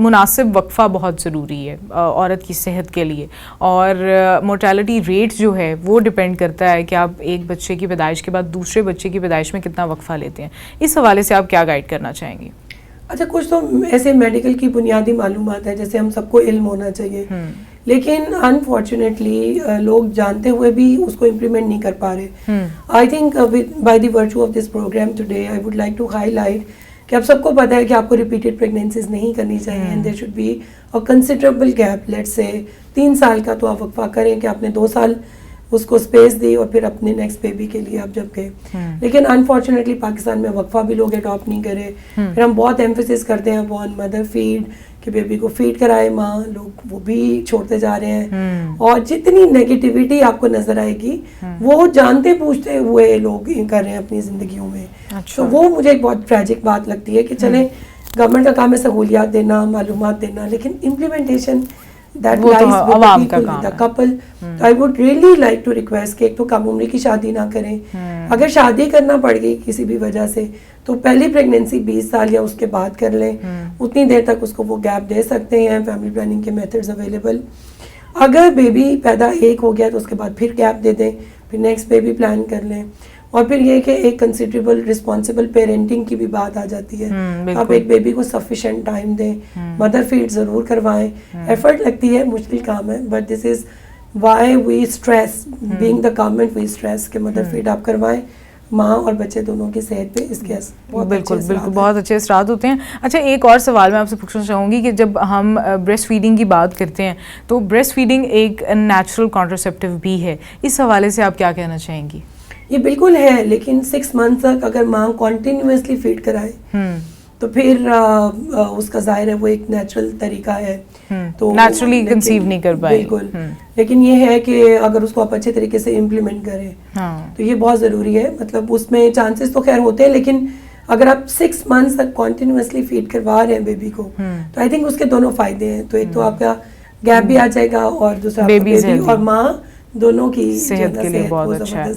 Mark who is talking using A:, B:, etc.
A: مناسب وقفہ بہت ضروری ہے عورت کی صحت کے لیے, اور مورٹیلٹی ریٹ جو ہے وہ ڈپینڈ کرتا ہے کہ آپ ایک بچے کی پیدائش کے بعد دوسرے بچے کی پیدائش میں کتنا وقفہ لیتے ہیں. اس حوالے سے آپ کیا گائیڈ کرنا چاہیں گی؟
B: اچھا, کچھ تو ایسے میڈیکل کی بنیادی معلومات ہیں جیسے ہم سب کو علم ہونا چاہیے, لیکن انفارچونیٹلی لوگ جانتے ہوئے بھی اس کو امپلیمنٹ نہیں کر پا رہے. I think by the virtue of this program today I would like to ہائی لائٹ کہ اب سب کو پتہ ہے کہ آپ کو ریپیٹڈ پریگنینسیز نہیں کرنی چاہیے, and there should be a considerable gap. Let say 3 سال کا تو آپ وقفہ کریں کہ آپ نے 2 سال اس کو اسپیس دی اور پھر اپنے نیکسٹ بیبی کے لیے آپ جب گئے. لیکن انفارچونیٹلی پاکستان میں وقفہ بھی لوگ اڈاپٹ نہیں کرے. پھر ہم بہت ایمفیسس کرتے ہیں آن مدر فیڈ کہ بیبی کو فیڈ کرائے ماں, لوگ وہ بھی چھوڑتے جا رہے ہیں. اور جتنی نیگیٹیوٹی آپ کو نظر آئے گی وہ جانتے پوچھتے ہوئے لوگ کر رہے ہیں اپنی زندگیوں میں. تو وہ مجھے ایک بہت ٹریجک بات لگتی ہے کہ چلیں گورنمنٹ کا کام ہے سہولیات دینا, معلومات دینا, لیکن implementation that lies with the people, with the couple. I would really like to request کہ ایک تو کم عمری کی شادی نہ کریں. اگر شادی کرنا پڑ گئی کسی بھی وجہ سے تو پہلی پریگنینسی 20 سال یا اس کے بعد کر لیں, اتنی دیر تک اس کو وہ گیپ دے سکتے ہیں. فیملی پلاننگ کے میتھڈز اویلیبل. اگر بیبی پیدا ایک ہو گیا تو اس کے بعد پھر گیپ دے دیں, پھر نیکسٹ بیبی پلان کر لیں. اور پھر یہ کہ ایک کنسیڈریبل رسپانسبل پیرنٹنگ کی بھی بات آ جاتی ہے. آپ ایک بیبی کو سفیشینٹ ٹائم دیں, مدر فیڈ ضرور کروائیں. ایفرٹ لگتی ہے, مشکل کام ہے, but this is why we stress, being the government we stress کہ مدر فیڈ آپ کروائیں. ماں اور بچے دونوں کی صحت پہ اس کے
A: بالکل بہت اچھے اثرات ہوتے ہیں. اچھا, ایک اور سوال میں آپ سے پوچھنا چاہوں گی کہ جب ہم بریسٹ فیڈنگ کی بات کرتے ہیں تو بریسٹ فیڈنگ ایک نیچرل کانٹرسیپٹیو بھی ہے, اس حوالے سے آپ کیا کہنا چاہیں گی؟
B: یہ بالکل ہے, لیکن 6 منتھ تک اگر ماں کنٹینیوسلی فیڈ کرائے تو پھر اس کا ظاہر ہے وہ ایک نیچرل طریقہ ہے, تو
A: نیچرلی کنسیو نہیں کر پائے.
B: بالکل, لیکن یہ ہے کہ اگر اس کو آپ اچھے طریقے سے امپلیمنٹ کریں تو یہ بہت ضروری ہے. مطلب اس میں چانسز تو خیر ہوتے ہیں, لیکن اگر آپ 6 منتھ تک کنٹینیوسلی فیڈ کروا رہے ہیں بیبی کو تو آئی تھنک اس کے دونوں فائدے ہیں. تو ایک تو آپ کا گیپ بھی آ جائے گا, اور دوسرا بیبی اور ماں دونوں کی
A: صحت کے لیے بہت اچھا ہے.